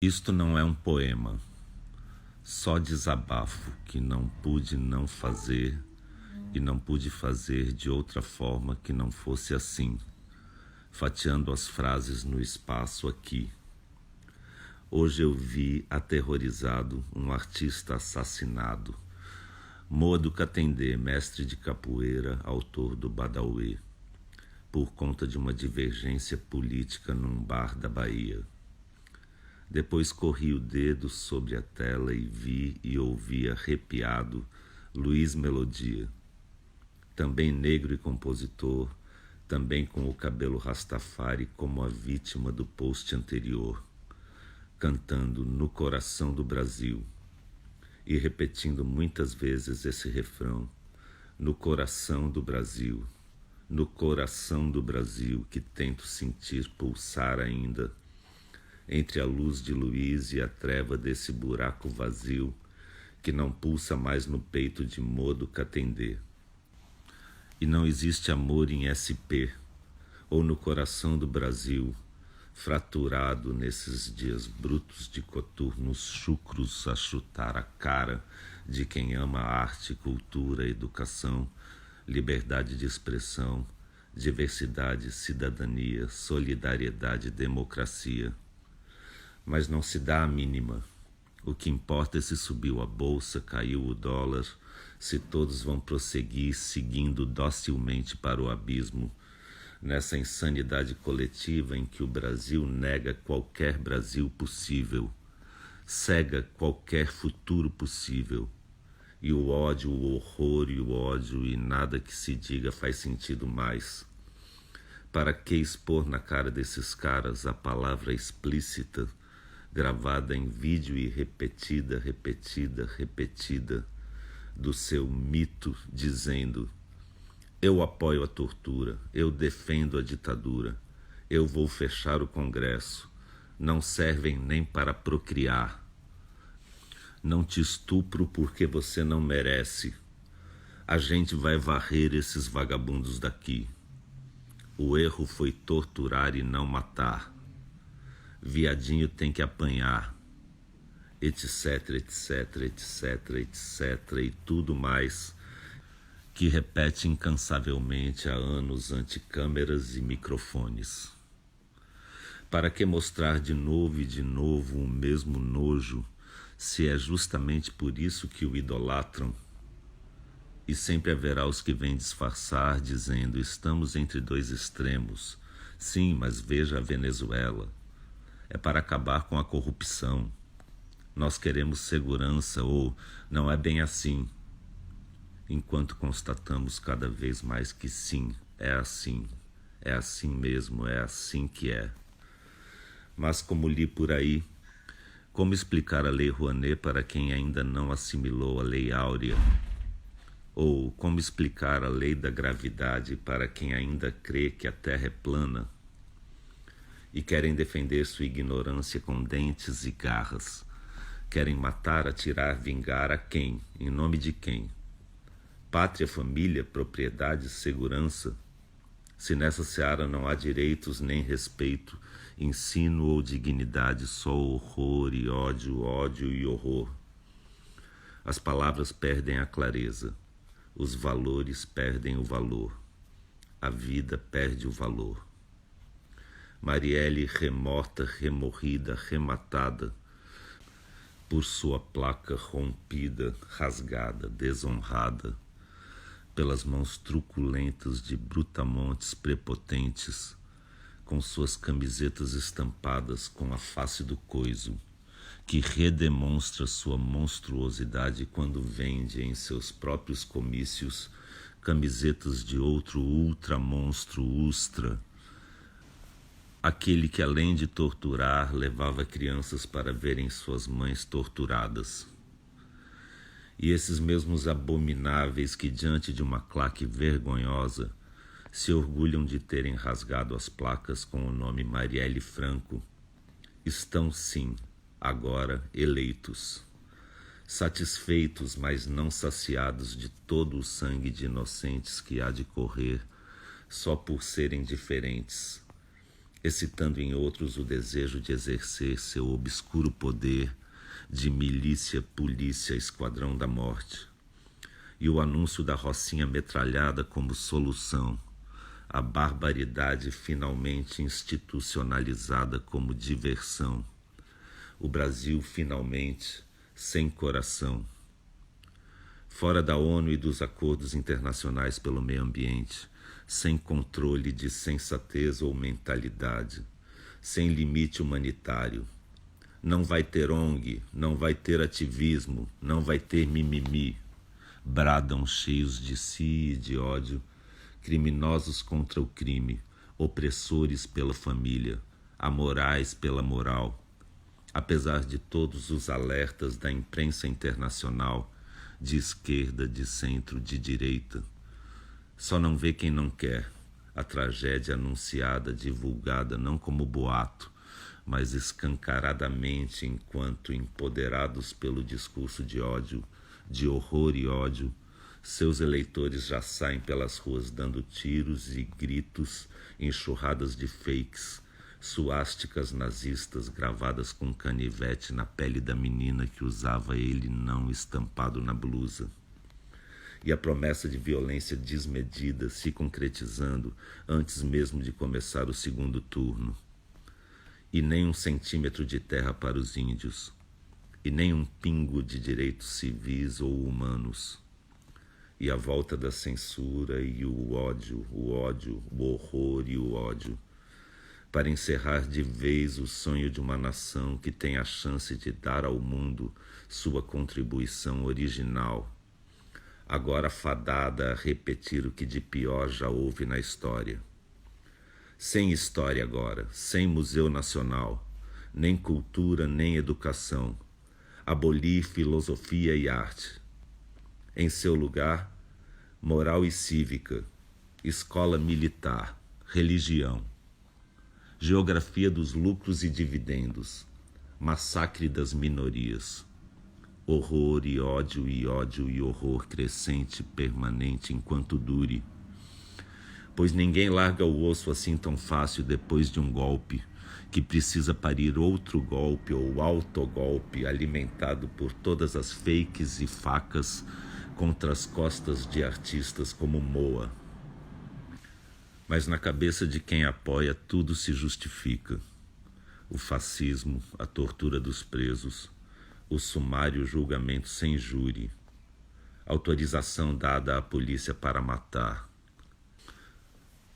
Isto não é um poema, só desabafo que não pude não fazer e não pude fazer de outra forma que não fosse assim, fatiando as frases no espaço aqui. Hoje eu vi, aterrorizado, um artista assassinado. Moa do Catendê, mestre de capoeira, autor do Badauê, por conta de uma divergência política num bar da Bahia. Depois corri o dedo sobre a tela e vi e ouvi arrepiado Luiz Melodia, também negro e compositor, também com o cabelo rastafari como a vítima do post anterior, cantando No Coração do Brasil e repetindo muitas vezes esse refrão: no coração do Brasil, no coração do Brasil, que tento sentir pulsar ainda entre a luz de Luiz e a treva desse buraco vazio que não pulsa mais no peito de Moa do Catendê. E não existe amor em SP ou no coração do Brasil, fraturado nesses dias brutos de coturnos chucros a chutar a cara de quem ama arte, cultura, educação, liberdade de expressão, diversidade, cidadania, solidariedade, democracia. Mas não se dá a mínima. O que importa é se subiu a bolsa, caiu o dólar, se todos vão prosseguir seguindo docilmente para o abismo, nessa insanidade coletiva em que o Brasil nega qualquer Brasil possível, cega qualquer futuro possível, e o ódio, o horror e o ódio e nada que se diga faz sentido mais. Para que expor na cara desses caras a palavra explícita, gravada em vídeo e repetida, do seu mito, dizendo: eu apoio a tortura, eu defendo a ditadura, eu vou fechar o Congresso, não servem nem para procriar. Não te estupro porque você não merece. A gente vai varrer esses vagabundos daqui. O erro foi torturar e não matar. Viadinho tem que apanhar, etc, etc, etc, etc e tudo mais que repete incansavelmente há anos ante câmeras e microfones. Para que mostrar de novo e de novo o mesmo nojo, se é justamente por isso que o idolatram? E sempre haverá os que vêm disfarçar, dizendo: estamos entre dois extremos. Sim, mas veja a Venezuela. É para acabar com a corrupção. Nós queremos segurança, ou não é bem assim. Enquanto constatamos cada vez mais que sim, é assim mesmo, é assim que é. Mas como li por aí, como explicar a Lei Rouanet para quem ainda não assimilou a Lei Áurea? Ou como explicar a Lei da Gravidade para quem ainda crê que a Terra é plana? E querem defender sua ignorância com dentes e garras. Querem matar, atirar, vingar a quem? Em nome de quem? Pátria, família, propriedade, segurança? Se nessa seara não há direitos nem respeito, ensino ou dignidade, só horror e ódio, ódio e horror. As palavras perdem a clareza, os valores perdem o valor, a vida perde o valor. Marielle remorta, remorrida, rematada, por sua placa rompida, rasgada, desonrada, pelas mãos truculentas de brutamontes prepotentes, com suas camisetas estampadas com a face do coiso, que redemonstra sua monstruosidade quando vende em seus próprios comícios camisetas de outro ultramonstro ustra, aquele que, além de torturar, levava crianças para verem suas mães torturadas. E esses mesmos abomináveis que, diante de uma claque vergonhosa, se orgulham de terem rasgado as placas com o nome Marielle Franco, estão, sim, agora eleitos, satisfeitos, mas não saciados de todo o sangue de inocentes que há de correr só por serem diferentes, excitando em outros o desejo de exercer seu obscuro poder de milícia, polícia, esquadrão da morte, e o anúncio da rocinha metralhada como solução, a barbaridade finalmente institucionalizada como diversão, o Brasil finalmente sem coração. Fora da ONU e dos acordos internacionais pelo meio ambiente, sem controle de sensatez ou mentalidade, sem limite humanitário. Não vai ter ONG, não vai ter ativismo, não vai ter mimimi. Bradam cheios de si e de ódio, criminosos contra o crime, opressores pela família, amorais pela moral. Apesar de todos os alertas da imprensa internacional, de esquerda, de centro, de direita, só não vê quem não quer a tragédia anunciada, divulgada não como boato, mas escancaradamente enquanto empoderados pelo discurso de ódio, de horror e ódio, seus eleitores já saem pelas ruas dando tiros e gritos, enxurradas de fakes, suásticas nazistas gravadas com canivete na pele da menina que usava ele não estampado na blusa. E a promessa de violência desmedida se concretizando antes mesmo de começar o segundo turno. E nem 1 centímetro de terra para os índios, e nem um pingo de direitos civis ou humanos. E a volta da censura e o ódio, o horror e o ódio, para encerrar de vez o sonho de uma nação que tem a chance de dar ao mundo sua contribuição original, agora fadada a repetir o que de pior já houve na história. Sem história agora, sem Museu Nacional, nem cultura, nem educação, abolir filosofia e arte. Em seu lugar, moral e cívica, escola militar, religião, geografia dos lucros e dividendos, massacre das minorias, horror e ódio e horror crescente, permanente enquanto dure. Pois ninguém larga o osso assim tão fácil depois de um golpe, que precisa parir outro golpe ou autogolpe alimentado por todas as fakes e facas contra as costas de artistas como Moa. Mas na cabeça de quem apoia tudo se justifica. O fascismo, a tortura dos presos, o sumário julgamento sem júri, autorização dada à polícia para matar,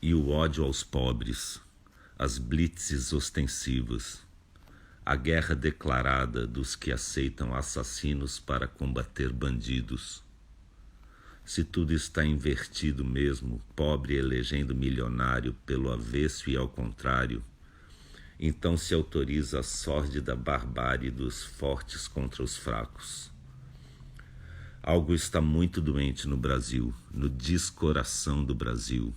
e o ódio aos pobres, as blitzes ostensivas, a guerra declarada dos que aceitam assassinos para combater bandidos. Se tudo está invertido mesmo, pobre elegendo milionário pelo avesso e ao contrário, então se autoriza a sórdida barbárie dos fortes contra os fracos. Algo está muito doente no Brasil, no descoração do Brasil,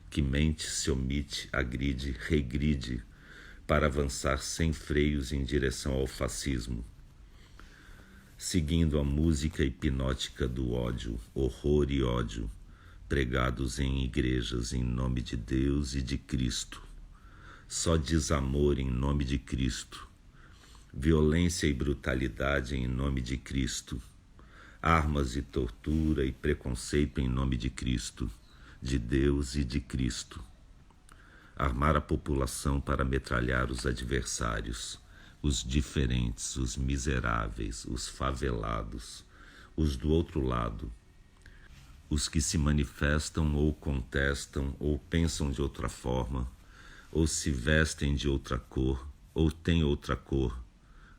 que mente, se omite, agride, regride, para avançar sem freios em direção ao fascismo, seguindo a música hipnótica do ódio, horror e ódio, pregados em igrejas em nome de Deus e de Cristo. Só desamor em nome de Cristo, violência e brutalidade em nome de Cristo, armas e tortura e preconceito em nome de Cristo, de Deus e de Cristo. Armar a população para metralhar os adversários, os diferentes, os miseráveis, os favelados, os do outro lado, os que se manifestam ou contestam ou pensam de outra forma, ou se vestem de outra cor, ou têm outra cor,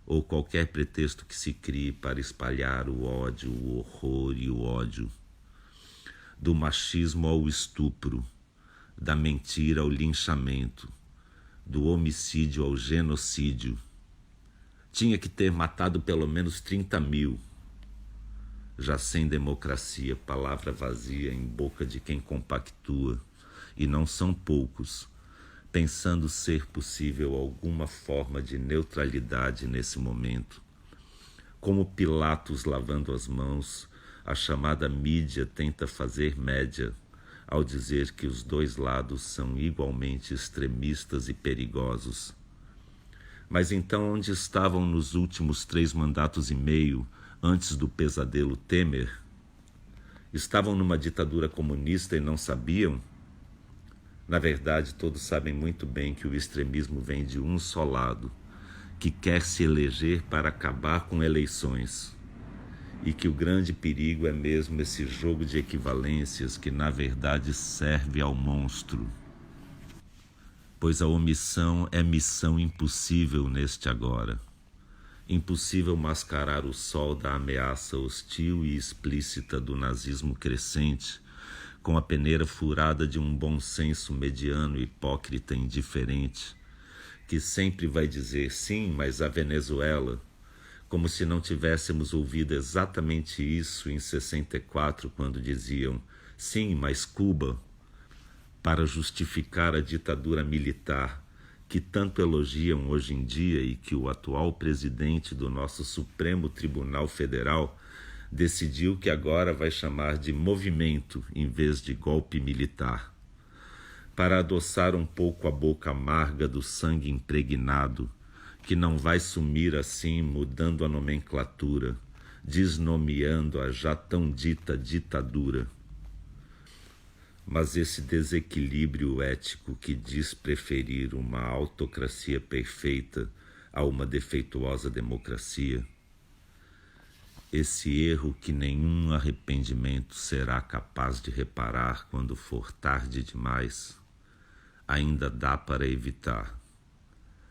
ou qualquer pretexto que se crie para espalhar o ódio, o horror e o ódio. Do machismo ao estupro, da mentira ao linchamento, do homicídio ao genocídio. Tinha que ter matado pelo menos 30 mil. Já sem democracia, palavra vazia em boca de quem compactua, e não são poucos, pensando ser possível alguma forma de neutralidade nesse momento. Como Pilatos lavando as mãos, a chamada mídia tenta fazer média, ao dizer que os dois lados são igualmente extremistas e perigosos. Mas então onde estavam nos últimos 3 mandatos e meio, antes do pesadelo Temer? Estavam numa ditadura comunista e não sabiam? Na verdade, todos sabem muito bem que o extremismo vem de um só lado, que quer se eleger para acabar com eleições. E que o grande perigo é mesmo esse jogo de equivalências que, na verdade, serve ao monstro. Pois a omissão é missão impossível neste agora. Impossível mascarar o sol da ameaça hostil e explícita do nazismo crescente com a peneira furada de um bom senso mediano, hipócrita e indiferente, que sempre vai dizer sim, mas a Venezuela, como se não tivéssemos ouvido exatamente isso em 64, quando diziam sim, mas Cuba, para justificar a ditadura militar que tanto elogiam hoje em dia e que o atual presidente do nosso Supremo Tribunal Federal decidiu que agora vai chamar de movimento em vez de golpe militar, para adoçar um pouco a boca amarga do sangue impregnado, que não vai sumir assim mudando a nomenclatura, desnomeando a já tão dita ditadura. Mas esse desequilíbrio ético que diz preferir uma autocracia perfeita a uma defeituosa democracia, esse erro que nenhum arrependimento será capaz de reparar quando for tarde demais, ainda dá para evitar.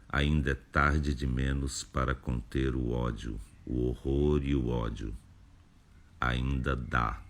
Ainda é tarde de menos para conter o ódio, o horror e o ódio. Ainda dá.